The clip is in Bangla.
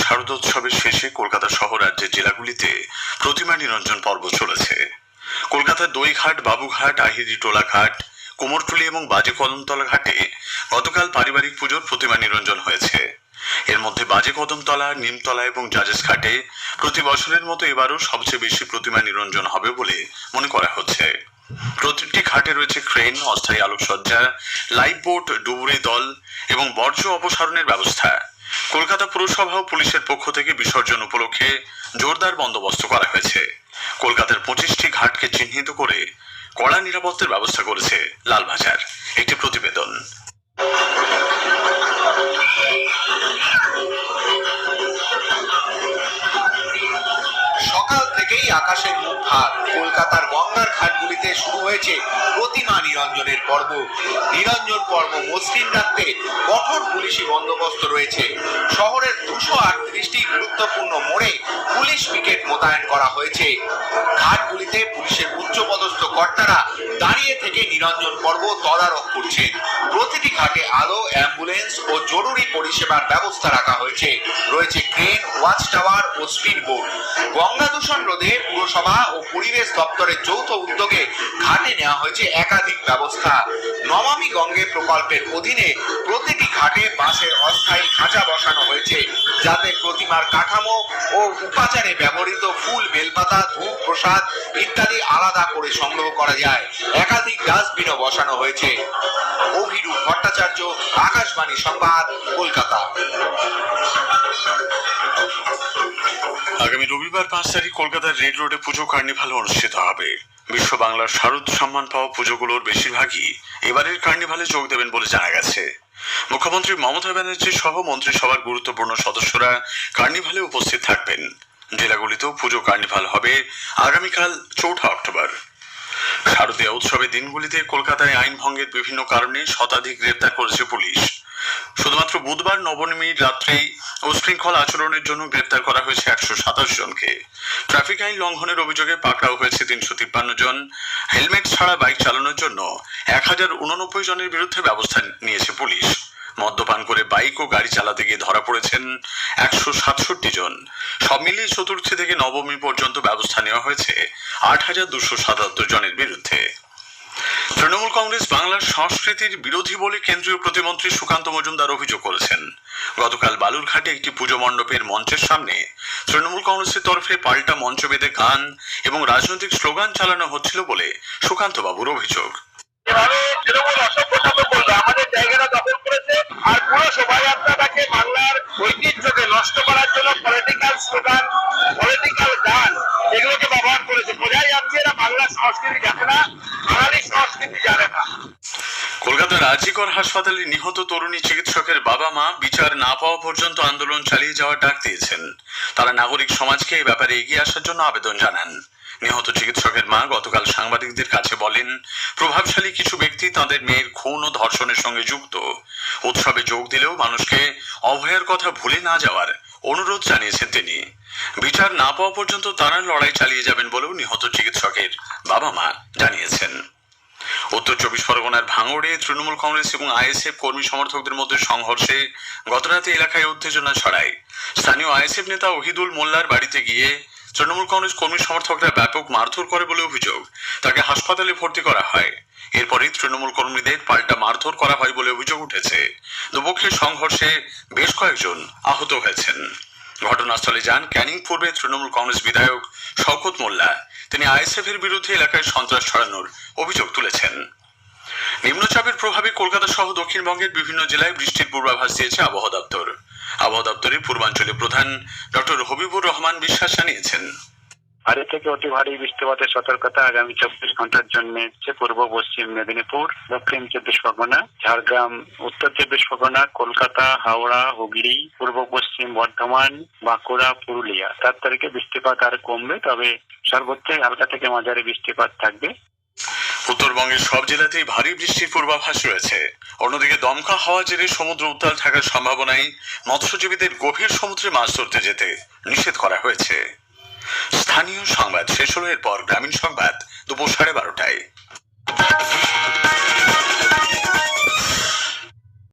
শারদোৎসবের শেষে কলকাতা সহ রাজ্যের জেলাগুলিতে প্রতিমা নিরঞ্জন পর্ব চলেছে। কলকাতার দইঘাট, বাবুঘাট, আহিরিটোলা ঘাট, কুমোরটুলি এবং বাজে কদমতলা ঘাটে গতকাল পারিবারিক পুজোর প্রতিমা নিরঞ্জন হয়েছে। এর মধ্যে বাজে কদমতলা, নিমতলা এবং জাজেস ঘাটে প্রতি বছরের মতো এবারও সবচেয়ে বেশি প্রতিমা নিরঞ্জন হবে বলে মনে করা হচ্ছে। প্রতিটি ঘাটে রয়েছে ক্রেন, অস্থায়ী আলোকসজ্জা, লাইফ বোট, ডুবুরি দল এবং বর্জ্য অপসারণের ব্যবস্থা। কলকাতা পুরসভা ও পুলিশের পক্ষ থেকে বিসর্জন উপলক্ষে জোরদার বন্দোবস্ত করা হয়েছে। কলকাতার 25টি ঘাটকে চিহ্নিত করে কড়া নিরাপত্তার ব্যবস্থা করেছে লালবাজার। একটি প্রতিবেদন। সকাল থেকেই আকাশের মুখ ভার। কলকাতার গঙ্গার ঘাটগুলিতে শুরু হয়েছে প্রতিমা নিরঞ্জনের পর্ব। নিরঞ্জন পর্ব মসৃণ রাখতে কঠোর পুলিশি বন্দোবস্ত রয়েছে। শহরের 238টি গুরুত্বপূর্ণ মোড়ে পুলিশ পিকেট মোতায়েন করা হয়েছে। ঘাটগুলিতে পুলিশের উচ্চপদস্থ কর্তারা দাঁড়িয়ে থেকে নিরঞ্জন পর্ব তদারক করছেন। প্রতিটি ঘাটে আলো, অ্যাম্বুলেন্স ও জরুরি পরিষেবার ব্যবস্থা রাখা হয়েছে। রয়েছে ক্রেন, ওয়াচ টাওয়ার ও স্পিড বোট। গঙ্গা দূষণ রোধে পুরসভা ও পরিবেশ দপ্তরের যৌথ উদ্যোগে ঘাটে নেওয়া হয়েছে একাধিক ব্যবস্থা। নমামি গঙ্গে প্রকল্পের অধীনে প্রতিটি ঘাটে বাঁশের অস্থায়ী খাঁচা বসানো হয়েছে, যাতে প্রতিমার কাঠামো ও উপাচারে ব্যবহৃত ফুল, বেলপাতা, ধূপ, প্রসাদ ইত্যাদি আলাদা করে সংগ্রহ করা যায়। একাধিক ডাস্টবিনও বসানো হয়েছে। অভিরূপ ভট্টাচার্য, আকাশবাণী সংবাদ, কলকাতা। আগামী রবিবার 5 তারিখ কলকাতার রেড রোডে পুজো কার্নিভাল অনুষ্ঠিত হবে। বিশ্ব বাংলার শারদ সম্মান পাওয়া পুজোগুলোর বেশিরভাগই এবারের কার্নিভালে যোগ দেবেন বলে জানা গেছে। মুখ্যমন্ত্রী মমতা ব্যানার্জি সহ মন্ত্রিসভার গুরুত্বপূর্ণ সদস্যরা কার্নিভালে উপস্থিত থাকবেন। জেলাগুলিতেও পুজো কার্নিভাল হবে আগামীকাল 4 অক্টোবর। শারদীয় উৎসবের দিনগুলিতে কলকাতায় আইন ভঙ্গের বিভিন্ন কারণে শতাধিক গ্রেপ্তার করেছে পুলিশ। শুধুমাত্র বুধবার নবমীর রাত্রেই উশৃঙ্খল আচরণের জন্য গ্রেপ্তার করা হয়েছে 127 জনকে। ট্রাফিক আইন লঙ্ঘনের অভিযোগে পাকড়াও হয়েছে 353 জন। হেলমেট ছাড়া বাইক চালানোর জন্য 1089 জনের বিরুদ্ধে ব্যবস্থা নিয়েছে পুলিশ। মদ্যপান করে বাইক ও গাড়ি চালাতে গিয়ে ধরা পড়েছেন 167 জন। সব মিলিয়ে চতুর্থী থেকে নবমী পর্যন্ত ব্যবস্থা নেওয়া হয়েছে 8277 জনের বিরুদ্ধে। তৃণমূল কংগ্রেস বাংলার সংস্কৃতির বিরোধী বলে কেন্দ্রীয় প্রতিমন্ত্রী সুকান্ত মজুমদার অভিযোগ করেছেন। গতকাল বালুরঘাটে একটি পুজো মণ্ডপের মঞ্চের সামনে তৃণমূল কংগ্রেসের তরফে পাল্টা মঞ্চ বেঁধে গান এবং রাজনৈতিক স্লোগান চালানো হচ্ছিল বলে সুকান্ত বাবুর অভিযোগ। আমাদের জায়গাটা দখল করেছে আর পুরো শোভাযাত্রাটাকে বাংলার ঐতিহ্যকে নষ্ট করার জন্য পলিটিক্যাল স্লোগান, পলিটিক্যাল গান এগুলোকে ব্যবহার করেছে। বোঝাই যাচ্ছে এরা বাংলা সংস্কৃতি জানে না, বাঙালি সংস্কৃতি জানে না। কলকাতার আরজিকর হাসপাতালে নিহত তরুণী চিকিৎসকের বাবা মা বিচার না পাওয়া পর্যন্ত আন্দোলন চালিয়ে যাওয়ার ডাক দিয়েছেন। তারা নাগরিক সমাজকে এই ব্যাপারে এগিয়ে আসার জন্য আবেদন জানান। নিহত চিকিৎসকের মা গতকাল সাংবাদিকদের কাছে বলেন, প্রভাবশালী কিছু ব্যক্তি তাদের মেয়ের খুন ও ধর্ষণের সঙ্গে যুক্ত। উৎসবে যোগ দিলেও মানুষকে অভয়ের কথা ভুলে না যাওয়ার অনুরোধ জানিয়েছেন তিনি। বিচার না পাওয়া পর্যন্ত তারা লড়াই চালিয়ে যাবেন বলেও নিহত চিকিৎসকের বাবা মা জানিয়েছেন। উত্তর 24 পরগনার ভাঙড়ে তৃণমূল কংগ্রেস এবং আইএসএফ কর্মী সমর্থকদের মধ্যে সংঘর্ষে গতরাতে এলাকায় উত্তেজনা ছড়ায়। স্থানীয় আইএসএফ নেতা ওহিদুল মোল্লার বাড়িতে গিয়ে তৃণমূল কংগ্রেস কর্মী সমর্থকরা ব্যাপক মারধর করে বলে অভিযোগ। তাকে হাসপাতালে ভর্তি করা হয়। এরপরই তৃণমূল কর্মীদের পাল্টা মারধর করা হয় বলে অভিযোগ উঠেছে। দুপক্ষের সংঘর্ষে বেশ কয়েকজন আহত হয়েছেন। ঘটনাস্থলে যান ক্যানিং পূর্বে তৃণমূল কংগ্রেস বিধায়ক শওকত মোল্লা। তিনি আইএসএফ এর বিরুদ্ধে এলাকায় সন্ত্রাস ছড়ানোর অভিযোগ তুলেছেন। নিম্নচাপের প্রভাবে কলকাতা সহ দক্ষিণবঙ্গের বিভিন্ন জেলায় বৃষ্টির পূর্বাভাস দিয়েছে আবহাওয়া দপ্তর। আবহাওয়া দপ্তরের পূর্বাঞ্চলীয় প্রধান ডক্টর হবিবুর রহমান বিশ্বাস জানিয়েছেন, ভারী থেকে অতি ভারী বৃষ্টিপাতের সতর্কতা আগামী 24 ঘন্টার জন্য পূর্ব পশ্চিম মেদিনীপুর, দক্ষিণ 24 পরগনা, ঝাড়গ্রাম, উত্তর 24 পরগনা, কলকাতা, হাওড়া, হুগলি, পূর্ব পশ্চিম বর্ধমান, বাঁকুড়া, পুরুলিয়া। 7 তারিখে বৃষ্টিপাত আর কমবে, তবে সর্বোচ্চ হালকা থেকে মাঝারি বৃষ্টিপাত থাকবে। উত্তরবঙ্গের সব জেলাতেই ভারী বৃষ্টির পূর্বাভাস রয়েছে। অন্যদিকে দমকা হাওয়া জেরে সমুদ্র উত্তাল থাকার সম্ভাবনায় মৎস্যজীবীদের গভীর সমুদ্রে মাছ ধরতে যেতে নিষেধ করা হয়েছে। স্থানীয় সংবাদ শেষ হলো, এরপর গ্রামীণ সংবাদ দুপুর 12:30টায়।